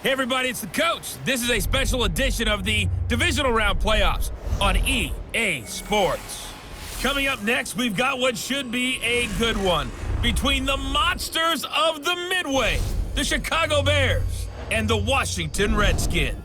Hey everybody, it's the coach. This is a special edition of the Divisional Round Playoffs on EA Sports. Coming up next, we've got what should be a good one between the monsters of the Midway, the Chicago Bears, and the Washington Redskins.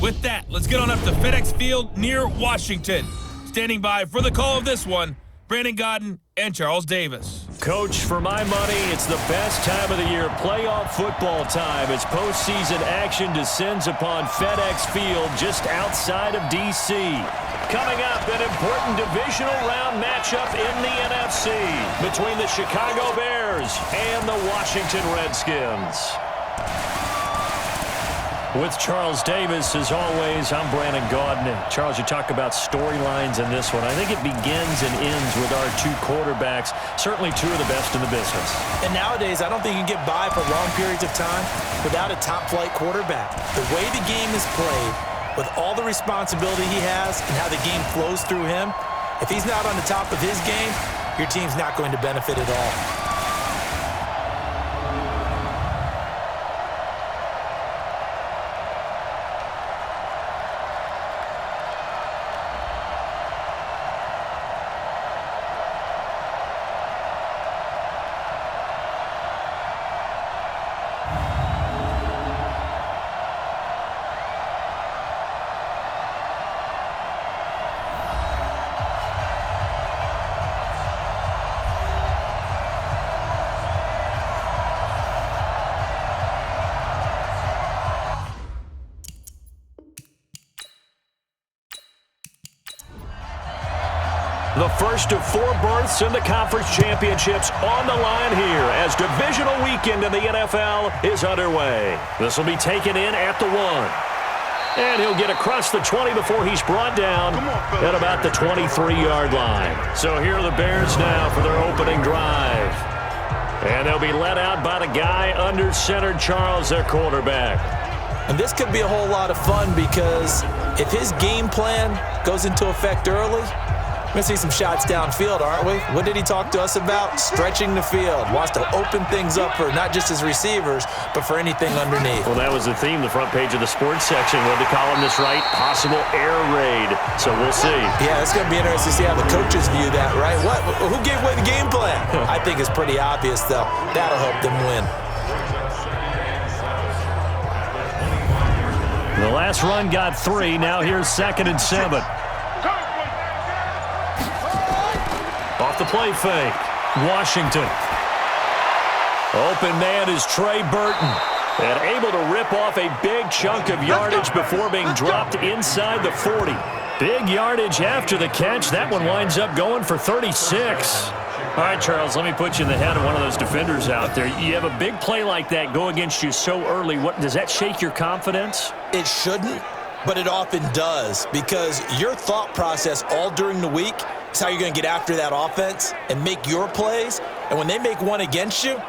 With that, let's get on up to FedEx Field near Washington. Standing by for the call of this one, Brandon Godden and Charles Davis. Coach, for my money, it's the best time of the year, playoff football time, as postseason action descends upon FedEx Field just outside of D.C. Coming up, an important divisional round matchup in the NFC between the Chicago Bears and the Washington Redskins. With Charles Davis, as always, I'm Brandon Godden. Charles, you talk about storylines in this one. I think it begins and ends with our two quarterbacks, certainly two of the best in the business. And nowadays, I don't think you can get by for long periods of time without a top-flight quarterback. The way the game is played, with all the responsibility he has and how the game flows through him, if he's not on the top of his game, your team's not going to benefit at all. The first of 4 berths in the conference championships on the line here as divisional weekend in the NFL is underway. This will be taken in at the 1. And he'll get across the 20 before he's brought down at about the 23-yard line. So here are the Bears now for their opening drive. And they'll be led out by the guy under center, Charles, their quarterback. And this could be a whole lot of fun because if his game plan goes into effect early, we're going to see some shots downfield, aren't we? What did he talk to us about? Stretching the field. Wants to open things up for not just his receivers, but for anything underneath. Well, that was the theme, the front page of the sports section. What did the columnist write? Possible air raid. So we'll see. Yeah, it's going to be interesting to see how the coaches view that, right? What? Who gave away the game plan? I think it's pretty obvious, though. That'll help them win. The last run got 3. Now here's 2nd and 7. Off the play fake. Washington. Open man is Trey Burton. And able to rip off a big chunk of yardage before being dropped inside the 40. Big yardage after the catch. That one winds up going for 36. All right, Charles, let me put you in the head of one of those defenders out there. You have a big play like that go against you so early. What does that shake your confidence? It shouldn't, but it often does because your thought process all during the week is how you're going to get after that offense and make your plays. And when they make one against you,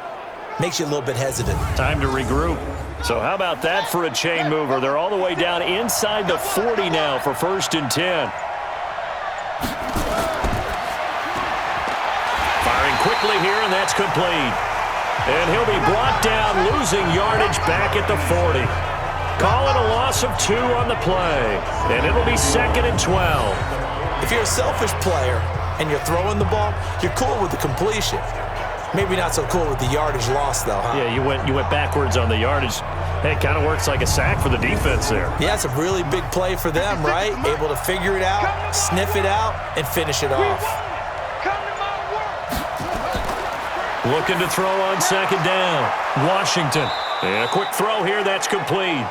makes you a little bit hesitant. Time to regroup. So how about that for a chain mover? They're all the way down inside the 40 now for 1st and 10. Firing quickly here, and that's complete. And he'll be brought down, losing yardage back at the 40. Calling a loss of 2 on the play. And it'll be 2nd and 12. If you're a selfish player and you're throwing the ball, you're cool with the completion. Maybe not so cool with the yardage loss, though, huh? Yeah, you went backwards on the yardage. Hey, it kind of works like a sack for the defense there. Yeah, it's a really big play for them, right? Able to figure it out, sniff it out, and finish it off. Looking to throw on 2nd down. Washington. And a quick throw here, that's complete.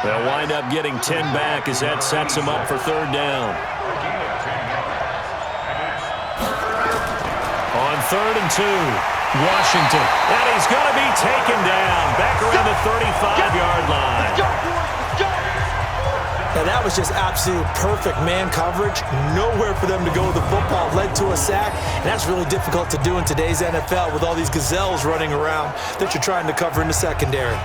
They'll wind up getting 10 back as that sets them up for 3rd down. On 3rd and 2, Washington. And he's going to be taken down back around the 35-yard line. Now that was just absolute perfect man coverage. Nowhere for them to go with the football. Led to a sack. And that's really difficult to do in today's NFL with all these gazelles running around that you're trying to cover in the secondary.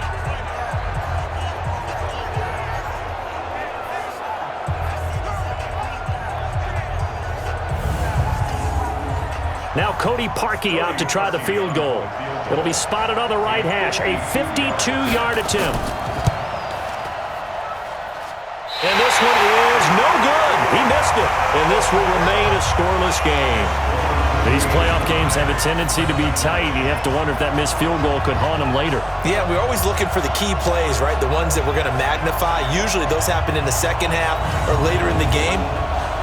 Now Cody Parkey out to try the field goal. It'll be spotted on the right hash. A 52-yard attempt. And this one is no good. He missed it. And this will remain a scoreless game. These playoff games have a tendency to be tight. You have to wonder if that missed field goal could haunt them later. Yeah, we're always looking for the key plays, right? The ones that we're going to magnify. Usually those happen in the second half or later in the game.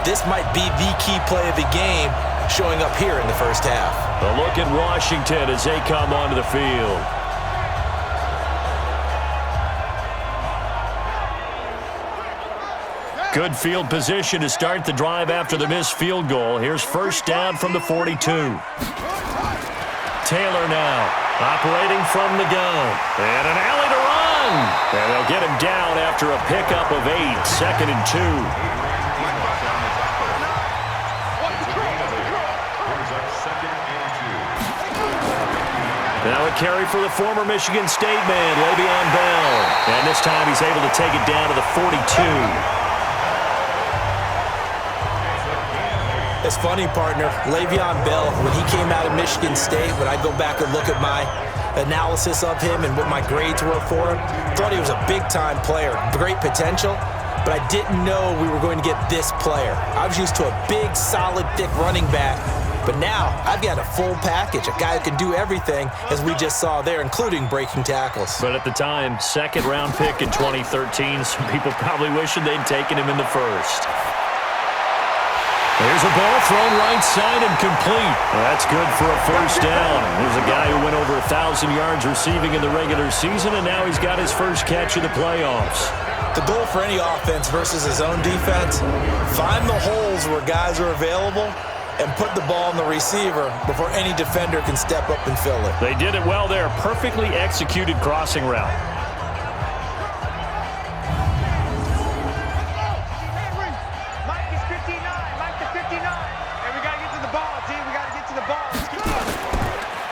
This might be the key play of the game showing up here in the first half. A look at Washington as they come onto the field. Good field position to start the drive after the missed field goal. Here's first down from the 42. Taylor now operating from the gun. And an alley to run. And they'll get him down after a pickup of 8. 2nd and 2. Now a carry for the former Michigan State man, LeVeon Bell. And this time he's able to take it down to the 42. It's funny, partner. LeVeon Bell, when he came out of Michigan State, when I go back and look at my analysis of him and what my grades were for him, thought he was a big-time player, great potential, but I didn't know we were going to get this player. I was used to a big, solid, thick running back, but now I've got a full package, a guy who can do everything, as we just saw there, including breaking tackles. But at the time, second-round pick in 2013, some people probably wishing they'd taken him in the first. There's a ball thrown right side and complete. That's good for a first down. There's a guy who went over 1,000 yards receiving in the regular season, and now he's got his first catch of the playoffs. The goal for any offense versus his own defense, find the holes where guys are available and put the ball in the receiver before any defender can step up and fill it. They did it well there. Perfectly executed crossing route.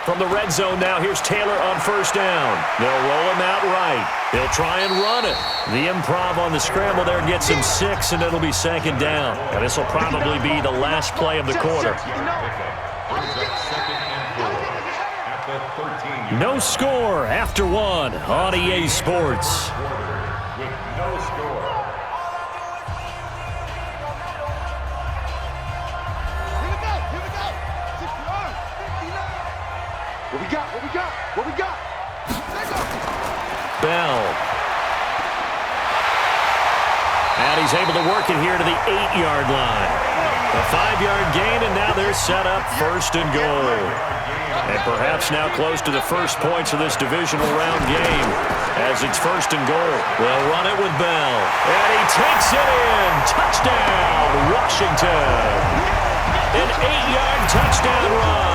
From the red zone now, here's Taylor on first down. They'll roll him out right. They'll try and run it. The improv on the scramble there gets him 6, and it'll be second down. And this will probably be the last play of the quarter. No score after 1 on EA Sports. What we got? Bell. And he's able to work it here to the 8-yard line. A 5-yard gain, and now they're set up first and goal. And perhaps now close to the first points of this divisional round game as it's first and goal. They'll run it with Bell. And he takes it in. Touchdown, Washington. An 8-yard touchdown run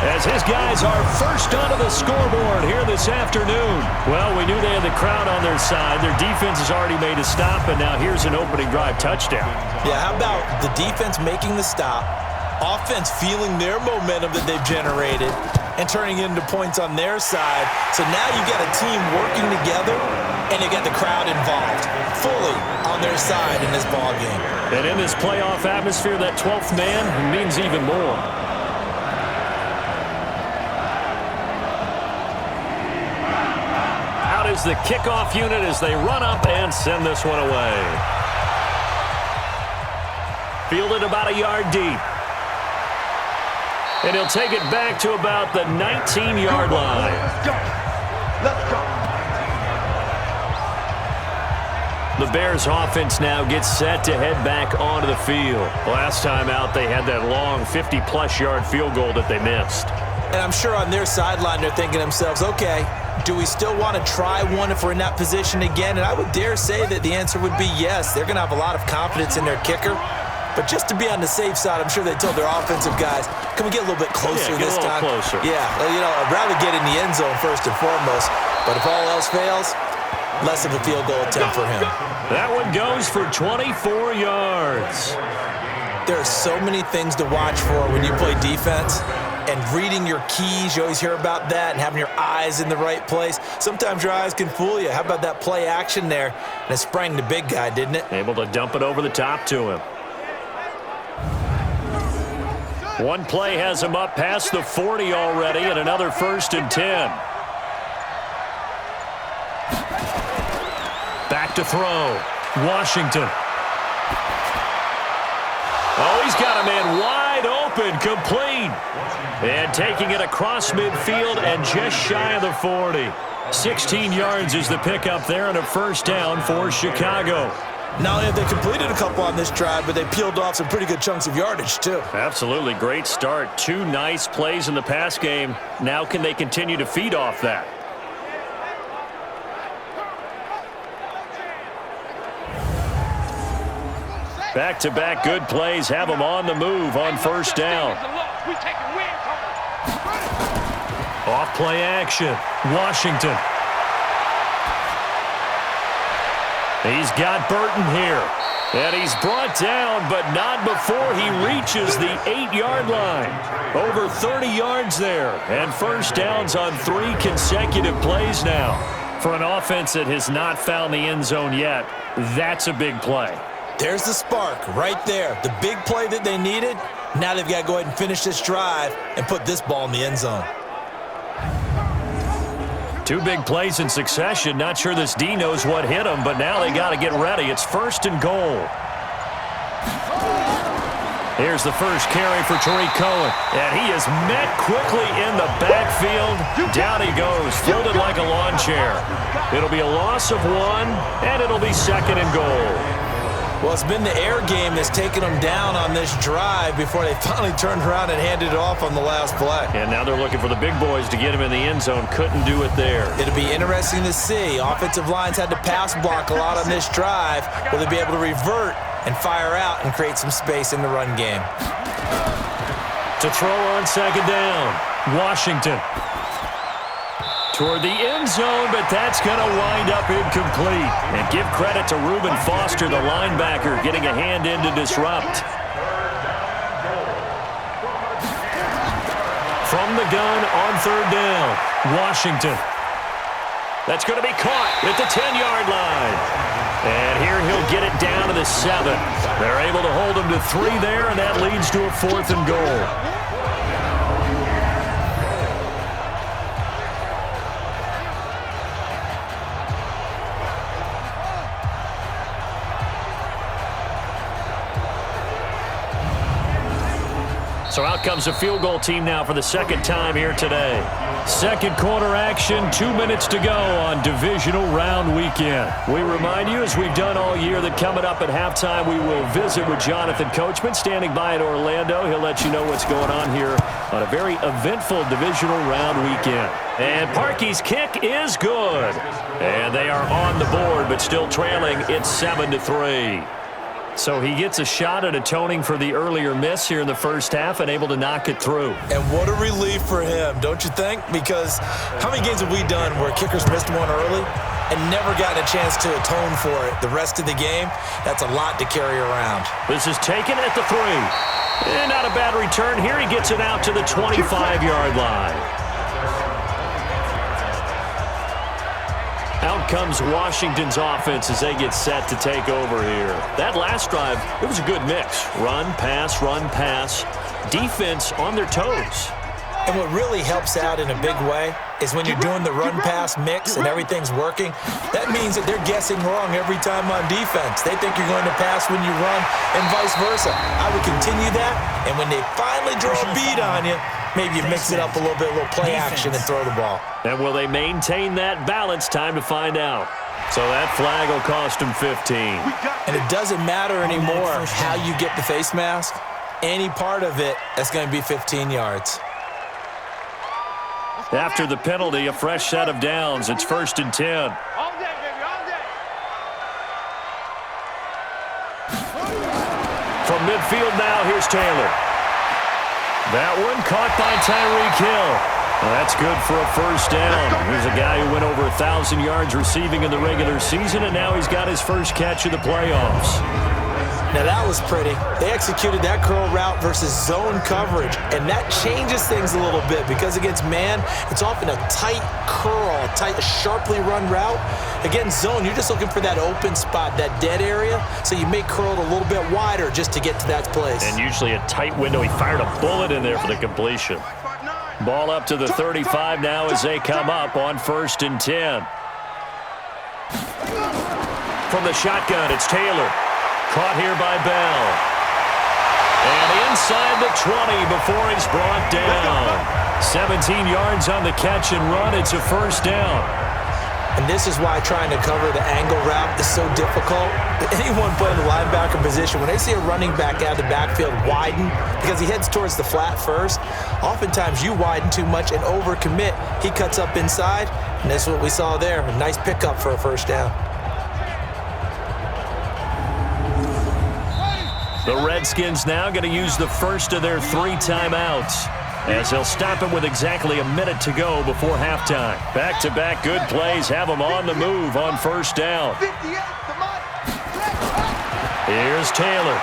as his guys are first onto the scoreboard here this afternoon. Well, we knew they had the crowd on their side. Their defense has already made a stop, and now here's an opening drive touchdown. Yeah, how about the defense making the stop, offense feeling their momentum that they've generated, and turning it into points on their side. So now you got a team working together, and you got the crowd involved, fully on their side in this ball game. And in this playoff atmosphere, that 12th man means even more. Out is the kickoff unit as they run up and send this one away. Fielded about a yard deep. And he'll take it back to about the 19-yard line. Let's go. Let's go. The Bears offense now gets set to head back onto the field. Last time out, they had that long 50-plus yard field goal that they missed. And I'm sure on their sideline, they're thinking to themselves, okay, do we still want to try one if we're in that position again? And I would dare say that the answer would be yes. They're going to have a lot of confidence in their kicker. But just to be on the safe side, I'm sure they told their offensive guys, can we get a little bit closer this time? Closer. Yeah, I'd rather get in the end zone first and foremost. But if all else fails, less of a field goal attempt for him. That one goes for 24 yards. There are so many things to watch for when you play defense. And reading your keys, you always hear about that, and having your eyes in the right place. Sometimes your eyes can fool you. How about that play action there? And it sprang the big guy, didn't it? Able to dump it over the top to him. One play has him up past the 40 already, and another 1st and 10. Back to throw. Washington. Oh, he's got a man wide open, complete. And taking it across midfield and just shy of the 40. 16 yards is the pickup there, and a 1st down for Chicago. Not only have they completed a couple on this drive, but they peeled off some pretty good chunks of yardage, too. Absolutely great start. 2 nice plays in the pass game. Now can they continue to feed off that? Back-to-back good plays have them on the move on 1st down. Off play action. Washington. He's got Burton here. And he's brought down, but not before he reaches the 8-yard line. Over 30 yards there. And 1st downs on 3 consecutive plays now. For an offense that has not found the end zone yet, that's a big play. There's the spark right there. The big play that they needed. Now they've got to go ahead and finish this drive and put this ball in the end zone. 2 big plays in succession. Not sure this D knows what hit him, but now they got to get ready. It's 1st and goal. Here's the first carry for Tariq Cohen. And he is met quickly in the backfield. Down he goes, folded like a lawn chair. It'll be a loss of 1, and it'll be 2nd and goal. Well, it's been the air game that's taken them down on this drive before they finally turned around and handed it off on the last play. And now they're looking for the big boys to get him in the end zone. Couldn't do it there. It'll be interesting to see. Offensive lines had to pass block a lot on this drive. Will they be able to revert and fire out and create some space in the run game? To throw on 2nd down, Washington. Toward the end zone, but that's going to wind up incomplete. And give credit to Reuben Foster, the linebacker, getting a hand in to disrupt. From the gun on 3rd down, Washington. That's going to be caught at the 10-yard line. And here he'll get it down to the 7. They're able to hold him to 3 there, and that leads to a 4th and goal. So out comes a field goal team now for the 2nd time here today. 2nd quarter action, 2 minutes to go on Divisional Round Weekend. We remind you, as we've done all year, that coming up at halftime, we will visit with Jonathan Coachman, standing by in Orlando. He'll let you know what's going on here on a very eventful Divisional Round Weekend. And Parkey's kick is good. And they are on the board, but still trailing. It's 7-3. So he gets a shot at atoning for the earlier miss here in the 1st half and able to knock it through. And what a relief for him, don't you think? Because how many games have we done where kickers missed one early and never gotten a chance to atone for it the rest of the game? That's a lot to carry around. This is taken at the 3. And not a bad return here. He gets it out to the 25-yard line. Out comes Washington's offense as they get set to take over here. That last drive, it was a good mix. Run, pass, defense on their toes. And what really helps out in a big way is when you're doing the run-pass mix and everything's working, that means that they're guessing wrong every time on defense. They think you're going to pass when you run and vice versa. I would continue that, and when they finally draw a bead on you, maybe you mix it up a little bit, a little play action and throw the ball. And will they maintain that balance? Time to find out. So that flag will cost them 15. And it doesn't matter anymore how you get the face mask. Any part of it, that's going to be 15 yards. After the penalty, a fresh set of downs. It's 1st and 10. All day, baby, all day. From midfield now, here's Taylor. That one caught by Tyreek Hill. Well, that's good for a 1st down. He's a guy who went over 1,000 yards receiving in the regular season, and now he's got his first catch of the playoffs. Now that was pretty. They executed that curl route versus zone coverage, and that changes things a little bit because against man, it's often a tight curl, a tight, sharply run route. Against zone, you're just looking for that open spot, that dead area, so you make curl a little bit wider just to get to that place. And usually a tight window. He fired a bullet in there for the completion. Ball up to the 35 now as they come up on 1st and 10. From the shotgun, it's Taylor. Caught here by Bell. And inside the 20 before he's brought down. 17 yards on the catch and run. It's a 1st down. And this is why trying to cover the angle route is so difficult. Anyone playing the linebacker position, when they see a running back out of the backfield widen because he heads towards the flat first, oftentimes you widen too much and overcommit. He cuts up inside, and that's what we saw there. A nice pickup for a 1st down. The Redskins now going to use the first of their 3 timeouts as they'll stop it with exactly a minute to go before halftime. Back-to-back good plays have them on the move on 1st down. Here's Taylor.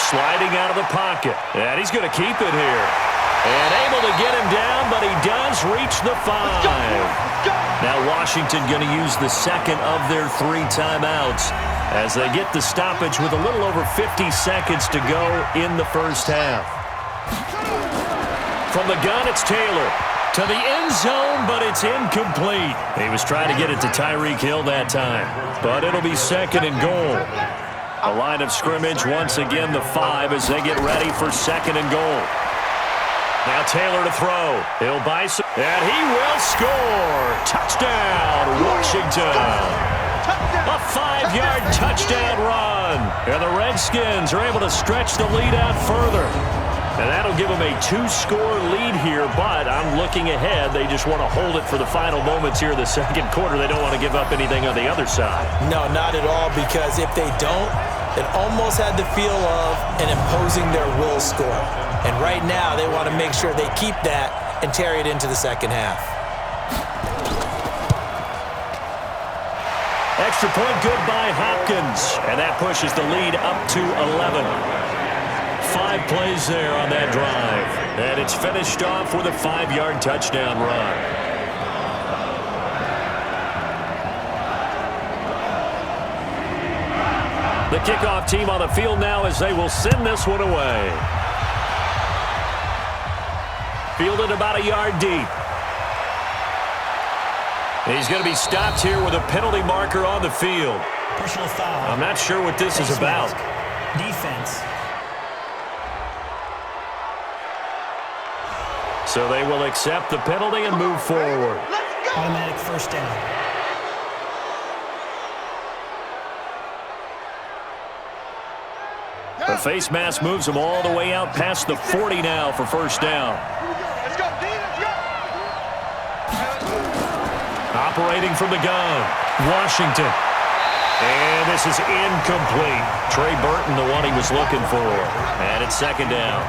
Sliding out of the pocket. And he's going to keep it here. And able to get him down, but he does reach the 5. Now Washington going to use the second of their 3 timeouts as they get the stoppage with a little over 50 seconds to go in the 1st half. From the gun, it's Taylor. To the end zone, but it's incomplete. He was trying to get it to Tyreek Hill that time, but it'll be 2nd and goal. A line of scrimmage once again, the 5 as they get ready for 2nd and goal. Now Taylor to throw. He'll buy some, and he will score. Touchdown, Washington. A 5-yard touchdown run. And the Redskins are able to stretch the lead out further. And that'll give them a 2-score lead here, but I'm looking ahead. They just want to hold it for the final moments here in the 2nd quarter. They don't want to give up anything on the other side. No, not at all, because if they don't, it almost had the feel of an imposing their will score. And right now, they want to make sure they keep that and carry it into the 2nd half. Extra point good by Hopkins, and that pushes the lead up to 11. 5 plays there on that drive, and it's finished off with a 5-yard touchdown run. The kickoff team on the field now as they will send this one away. Fielded about a yard deep. He's going to be stopped here with a penalty marker on the field. Personal foul. I'm not sure what this is about. Defense. So they will accept the penalty and move forward. Automatic 1st down. The face mask moves them all the way out past the 40 now for 1st down. Let's go, D, let's go. Operating from the gun, Washington. And this is incomplete. Trey Burton, the one he was looking for. And it's 2nd down.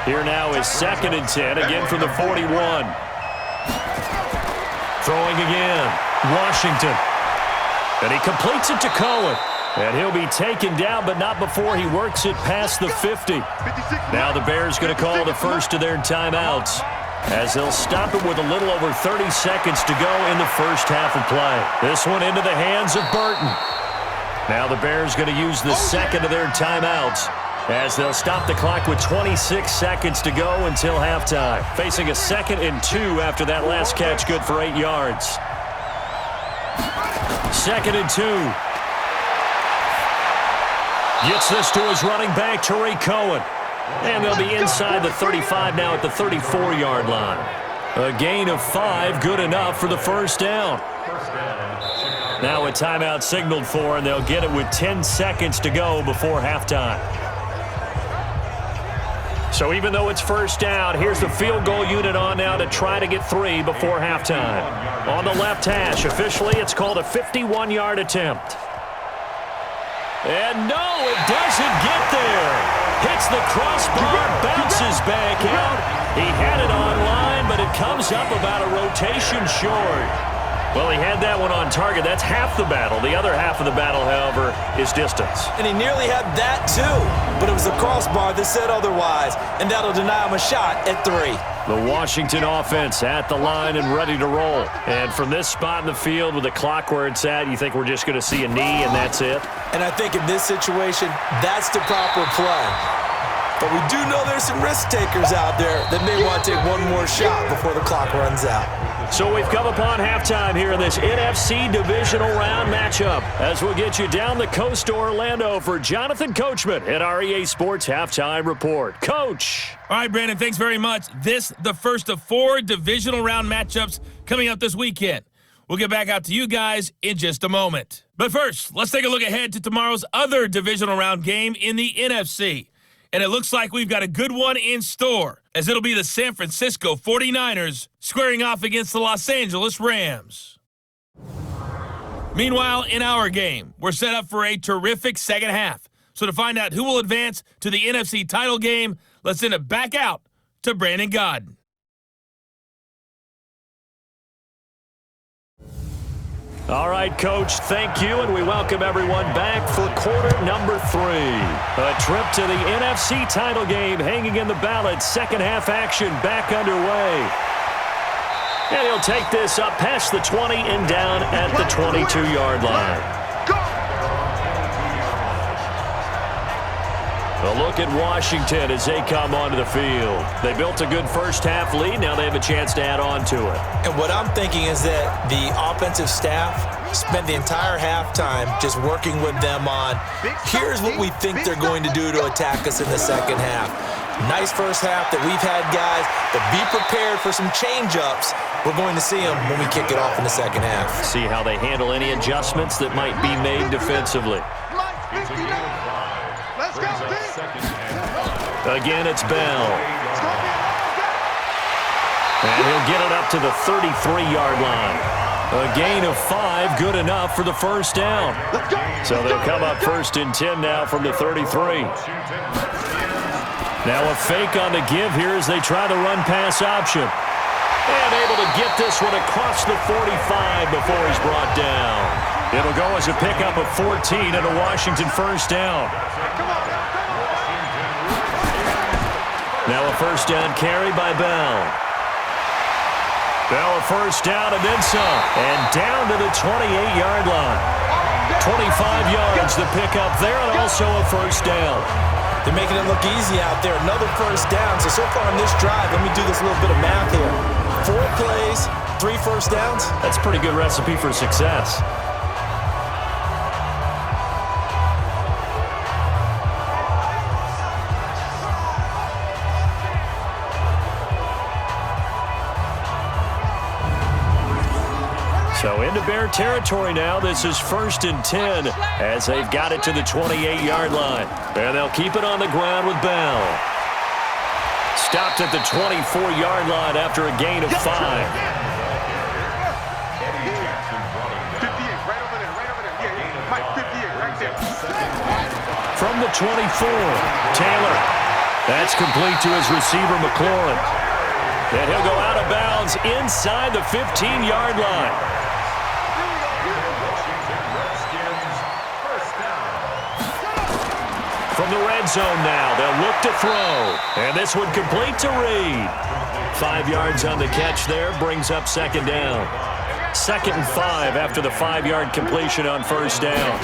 Here now is 2nd and 10, again from the 41. Throwing again, Washington. And he completes it to Cohen. And he'll be taken down, but not before he works it past the 50. Now the Bears going to call the first of their timeouts, as they'll stop it with a little over 30 seconds to go in the 1st half of play. This one into the hands of Burton. Now the Bears going to use the second of their timeouts, as they'll stop the clock with 26 seconds to go until halftime. Facing a 2nd and 2 after that last catch, good for 8 yards. 2nd and 2. Gets this to his running back, Tariq Cohen. And they'll be inside the 35 now at the 34-yard line. A gain of 5, good enough for the 1st down. Now a timeout signaled for, and they'll get it with 10 seconds to go before halftime. So even though it's 1st down, here's the field goal unit on now to try to get 3 before halftime. On the left hash, officially it's called a 51-yard attempt. And no, it doesn't get there. Hits the crossbar, bounces back out. He had it on line, but it comes up about a rotation short. Well, he had that one on target. That's half the battle. The other half of the battle, however, is distance. And he nearly had that too, but it was the crossbar that said otherwise, and that'll deny him a shot at 3. The Washington offense at the line and ready to roll. And from this spot in the field with the clock where it's at, you think we're just going to see a knee and that's it? And I think in this situation, that's the proper play. But we do know there's some risk takers out there that may want to take one more shot before the clock runs out. So we've come upon halftime here in this NFC Divisional Round matchup as we'll get you down the coast to Orlando for Jonathan Coachman at our EA Sports Halftime Report. Coach. All right, Brandon, thanks very much. This, the first of 4 Divisional Round matchups coming up this weekend. We'll get back out to you guys in just a moment. But first, let's take a look ahead to tomorrow's other Divisional Round game in the NFC. And it looks like we've got a good one in store, as it'll be the San Francisco 49ers squaring off against the Los Angeles Rams. Meanwhile, in our game, we're set up for a terrific second half. So to find out who will advance to the NFC title game, let's send it back out to Brandon Godden. All right, Coach, thank you, and we welcome everyone back for quarter number 3. A trip to the NFC title game hanging in the balance. Second half action back underway. And he'll take this up past the 20 and down at the 22-yard line. A look at Washington as they come onto the field. They built a good first half lead. Now they have a chance to add on to it. And what I'm thinking is that the offensive staff spent the entire halftime just working with them on, here's what we think they're going to do to attack us in the second half. Nice first half that we've had, guys, but be prepared for some change-ups. We're going to see them when we kick it off in the second half. See how they handle any adjustments that might be made defensively. Let's go, D. Again, it's Bell. And he'll get it up to the 33-yard line. A gain of 5, good enough for the first down. So they'll come up first and 10 now from the 33. Now a fake on the give here as they try the run-pass option. And able to get this one across the 45 before he's brought down. It'll go as a pickup of 14 and a Washington first down. Now a first down carry by Bell. Bell a first down and then some. And down to the 28-yard line. 25 yards the pickup there and also a first down. They're making it look easy out there. Another first down. So far on this drive, let me do this little bit of math here. 4 plays, 3 first downs. That's a pretty good recipe for success. So into Bear territory now. This is first and 10 as they've got it to the 28-yard line. And they'll keep it on the ground with Bell. Stopped at the 24-yard line after a gain of 5. From the 24, Taylor. That's complete to his receiver, McLaurin. And he'll go out of bounds inside the 15-yard line. From the red zone now, they'll look to throw. And this one complete to Reed. 5 yards on the catch there, brings up second down. 2nd and 5 after the 5-yard completion on first down.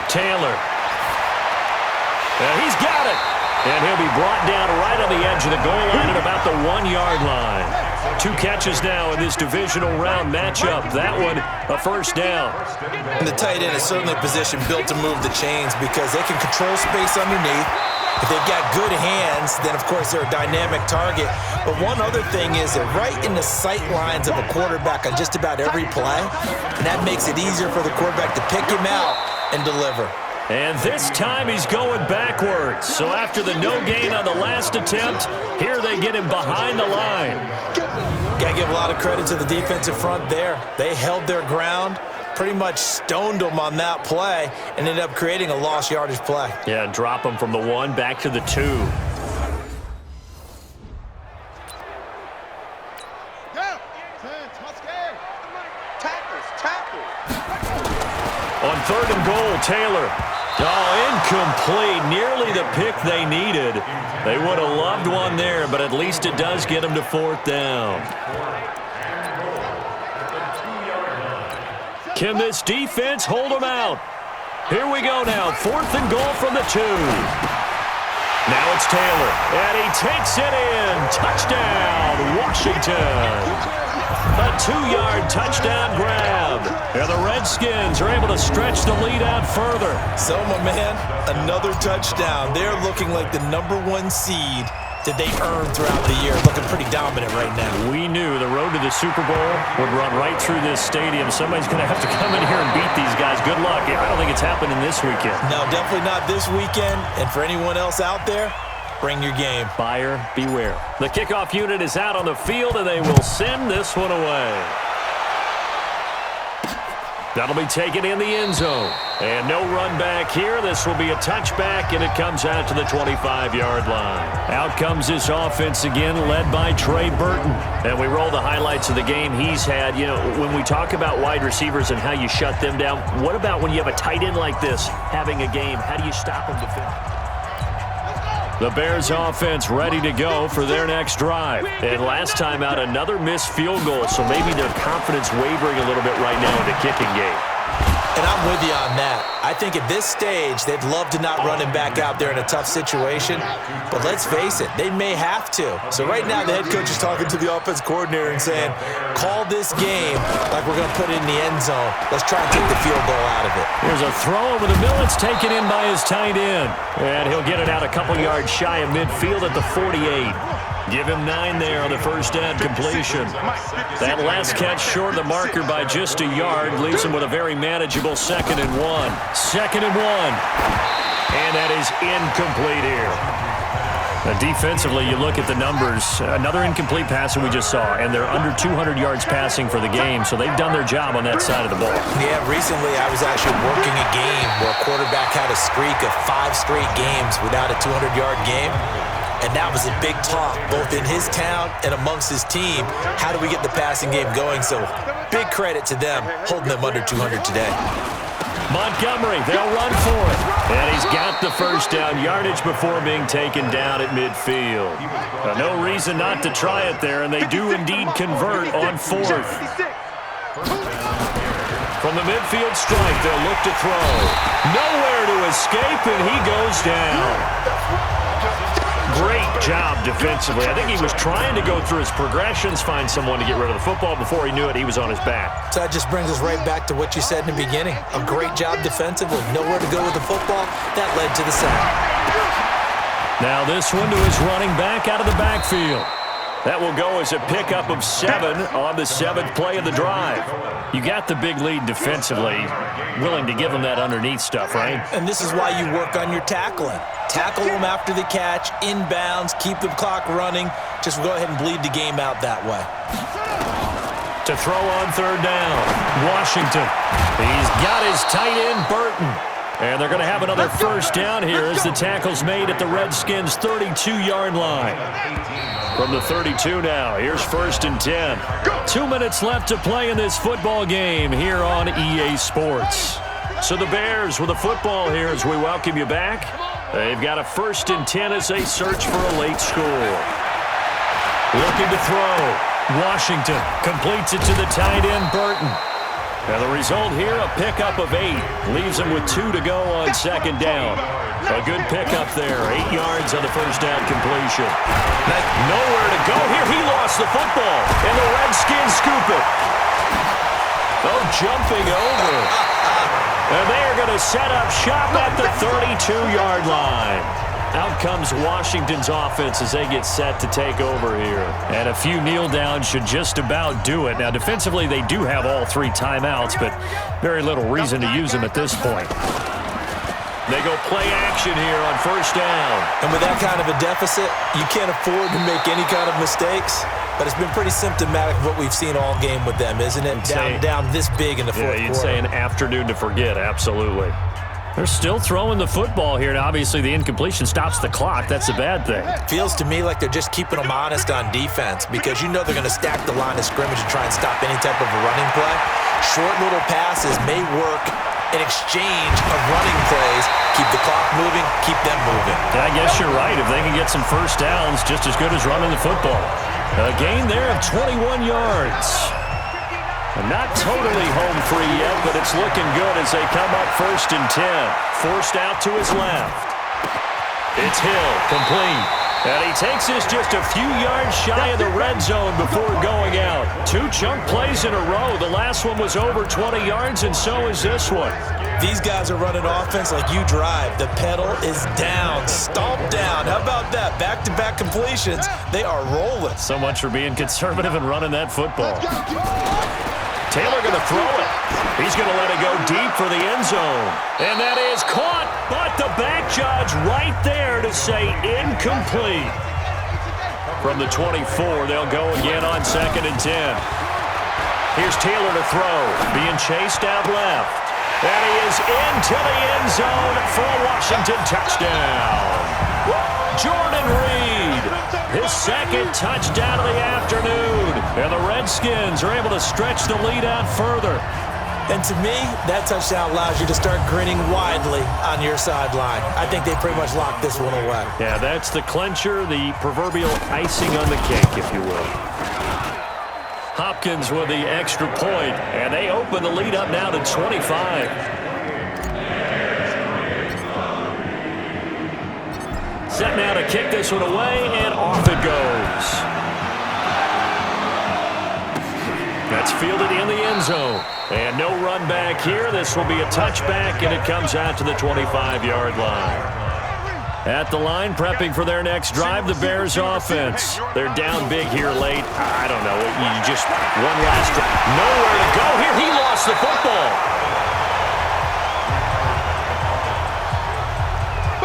Taylor. He's got it. And he'll be brought down right on the edge of the goal line at about the 1-yard line. 2 catches now in this divisional round matchup. That one, a first down. And the tight end is certainly a position built to move the chains because they can control space underneath. If they've got good hands, then, of course, they're a dynamic target. But one other thing is they're right in the sight lines of a quarterback on just about every play. And that makes it easier for the quarterback to pick him out and deliver. And this time he's going backwards. So after the no gain on the last attempt, here they get him behind the line. Got to give a lot of credit to the defensive front there. They held their ground, pretty much stoned them on that play, and ended up creating a lost yardage play. Yeah, drop them from the 1 back to the 2. On 3rd and goal, Taylor. Oh, incomplete. Nearly the pick they needed. They would have loved one there, but at least it does get them to 4th down. Can this defense hold them out? Here we go now. 4th and goal from the 2. Now it's Taylor, and he takes it in. Touchdown, Washington. A 2-yard touchdown grab. And the Redskins are able to stretch the lead out further. So, my man, another touchdown. They're looking like the #1 seed that they earned throughout the year. Looking pretty dominant right now. We knew the road to the Super Bowl would run right through this stadium. Somebody's going to have to come in here and beat these guys. Good luck. I don't think it's happening this weekend. No, definitely not this weekend. And for anyone else out there, bring your game. Buyer beware. The kickoff unit is out on the field, and they will send this one away. That'll be taken in the end zone. And no run back here. This will be a touchback, and it comes out to the 25-yard line. Out comes this offense again, led by Trey Burton. And we roll the highlights of the game he's had. You know, when we talk about wide receivers and how you shut them down, what about when you have a tight end like this having a game? How do you stop them defensively? The Bears offense ready to go for their next drive. And last time out, another missed field goal, so maybe their confidence wavering a little bit right now in the kicking game. And I'm with you on that. I think at this stage, they'd love to not run him back out there in a tough situation. But let's face it, they may have to. So right now, the head coach is talking to the offense coordinator and saying, call this game like we're going to put it in the end zone. Let's try and take the field goal out of it. Here's a throw over the middle. It's taken in by his tight end. And he'll get it out a couple yards shy of midfield at the 48. Give him 9 there on the first down completion. That last catch short of the marker by just a yard leaves him with a very manageable 2nd and 1. 2nd and 1. And that is incomplete here. Now defensively, you look at the numbers. Another incomplete pass that we just saw, and they're under 200 yards passing for the game, so they've done their job on that side of the ball. Yeah, recently I was actually working a game where a quarterback had a streak of 5 straight games without a 200-yard game. And that was a big talk, both in his town and amongst his team. How do we get the passing game going? So big credit to them, holding them under 200 today. Montgomery, they'll run for it. And he's got the first down yardage before being taken down at midfield. No reason not to try it there, and they do indeed convert on 4th. From the midfield stripe, they'll look to throw. Nowhere to escape, and he goes down. Great job defensively. I think he was trying to go through his progressions, find someone to get rid of the football. Before he knew it, he was on his back. So that just brings us right back to what you said in the beginning. A great job defensively. Nowhere to go with the football. That led to the sack. Now this one to his running back out of the backfield. That will go as a pickup of 7 on the 7th play of the drive. You got the big lead defensively. Willing to give them that underneath stuff, right? And this is why you work on your tackling. Tackle them after the catch, inbounds, keep the clock running. Just go ahead and bleed the game out that way. To throw on 3rd down, Washington. He's got his tight end, Burton. And they're going to have another first down here as the tackle's made at the Redskins' 32-yard line. From the 32 now, here's 1st and 10. 2 minutes left to play in this football game here on EA Sports. So the Bears with the football here as we welcome you back. They've got a 1st and 10 as they search for a late score. Looking to throw. Washington completes it to the tight end, Burton. And the result here, a pickup of 8. Leaves him with 2 to go on 2nd down. A good pickup there. 8 yards on the first down completion. Nowhere to go here. He lost the football. And the Redskins scoop it. Oh, jumping over. And they are going to set up shop at the 32-yard line. Out comes Washington's offense as they get set to take over here. And a few kneel downs should just about do it. Now, defensively, they do have all 3 timeouts, but very little reason to use them at this point. They go play action here on 1st down. And with that kind of a deficit, you can't afford to make any kind of mistakes. But it's been pretty symptomatic of what we've seen all game with them, isn't it? Down this big in the fourth quarter. You'd say an afternoon to forget, absolutely. They're still throwing the football here, and obviously the incompletion stops the clock. That's a bad thing. Feels to me like they're just keeping them honest on defense because you know they're going to stack the line of scrimmage and try and stop any type of a running play. Short little passes may work in exchange of running plays. Keep the clock moving, keep them moving. Yeah, I guess you're right. If they can get some first downs, just as good as running the football. A gain there of 21 yards. Not totally home free yet, but it's looking good as they come up 1st and 10. Forced out to his left. It's Hill, complete. And he takes this just a few yards shy of the red zone before going out. 2 chunk plays in a row. The last one was over 20 yards, and so is this one. These guys are running offense like you drive. The pedal is down, stomped down. How about that? Back-to-back completions. They are rolling. So much for being conservative and running that football. Taylor going to throw it. He's going to let it go deep for the end zone. And that is caught, but the back judge right there to say incomplete. From the 24, they'll go again on 2nd and 10. Here's Taylor to throw, being chased out left. And he is into the end zone for a Washington touchdown. Jordan Reed, his 2nd touchdown of the afternoon. And the Redskins are able to stretch the lead out further. And to me, that touchdown allows you to start grinning widely on your sideline. I think they pretty much locked this one away. Yeah, that's the clincher, the proverbial icing on the cake, if you will. Hopkins with the extra point, and they open the lead up now to 25. Set now to kick this one away, and off it goes. That's fielded in the end zone. And no run back here. This will be a touchback, and it comes out to the 25-yard line. At the line, prepping for their next drive, the Bears offense. They're down big here late. I don't know. You just one last drive. Nowhere to go here. He lost the football.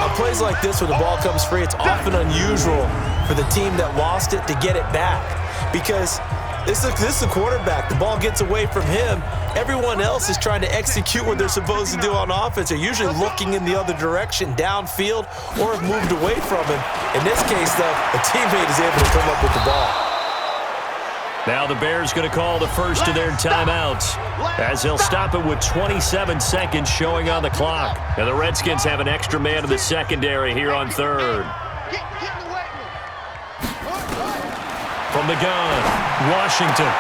On plays like this where the ball comes free, it's often unusual for the team that lost it to get it back because this is the quarterback. The ball gets away from him. Everyone else is trying to execute what they're supposed to do on offense. They're usually looking in the other direction, downfield, or have moved away from him. In this case, though, a teammate is able to come up with the ball. Now the Bears going to call the first of their timeouts as they'll stop it with 27 seconds showing on the clock. And the Redskins have an extra man in the secondary here on 3rd. From the gun, Washington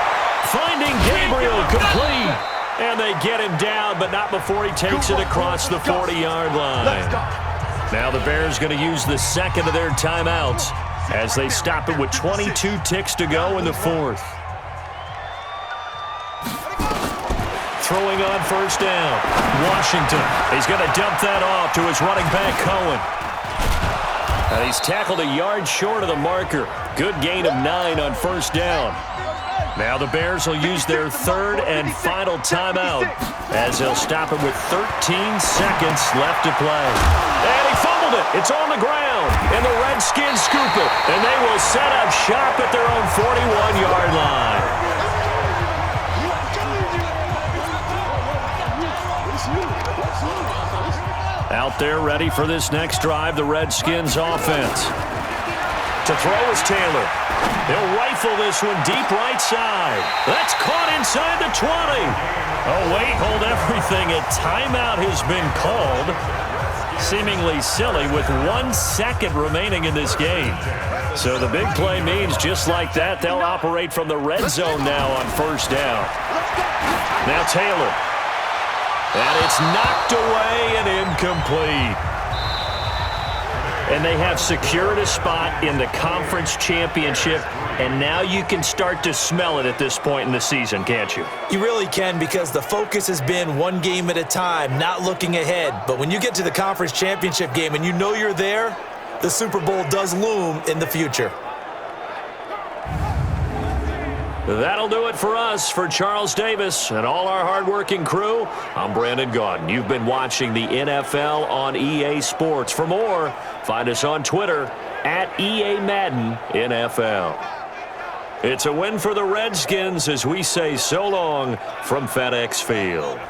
finding Gabriel complete. And they get him down, but not before he takes it across the 40-yard line. Now the Bears going to use the second of their timeouts as they stop it with 22 ticks to go in the 4th. Throwing on 1st down. Washington. He's going to dump that off to his running back, Cohen. And he's tackled a yard short of the marker. Good gain of 9 on 1st down. Now the Bears will use their 3rd and final timeout as they'll stop it with 13 seconds left to play. And he fumbled it. It's on the ground. And the Redskins scoop it. And they will set up shop at their own 41-yard line. Out there ready for this next drive, the Redskins offense. To throw is Taylor. He'll rifle this one deep right side. That's caught inside the 20. Oh, wait, hold everything. A timeout has been called. Seemingly silly with 1 second remaining in this game. So the big play means just like that, they'll operate from the red zone now on 1st down. Now Taylor. And it's knocked away and incomplete. And they have secured a spot in the conference championship, and now you can start to smell it at this point in the season, can't you? You really can, because the focus has been one game at a time, not looking ahead. But when you get to the conference championship game and you know you're there, the Super Bowl does loom in the future. That'll do it for us. For Charles Davis and all our hardworking crew, I'm Brandon Gaudin. You've been watching the NFL on EA Sports. For more, find us on Twitter at EA Madden NFL. It's a win for the Redskins as we say so long from FedEx Field.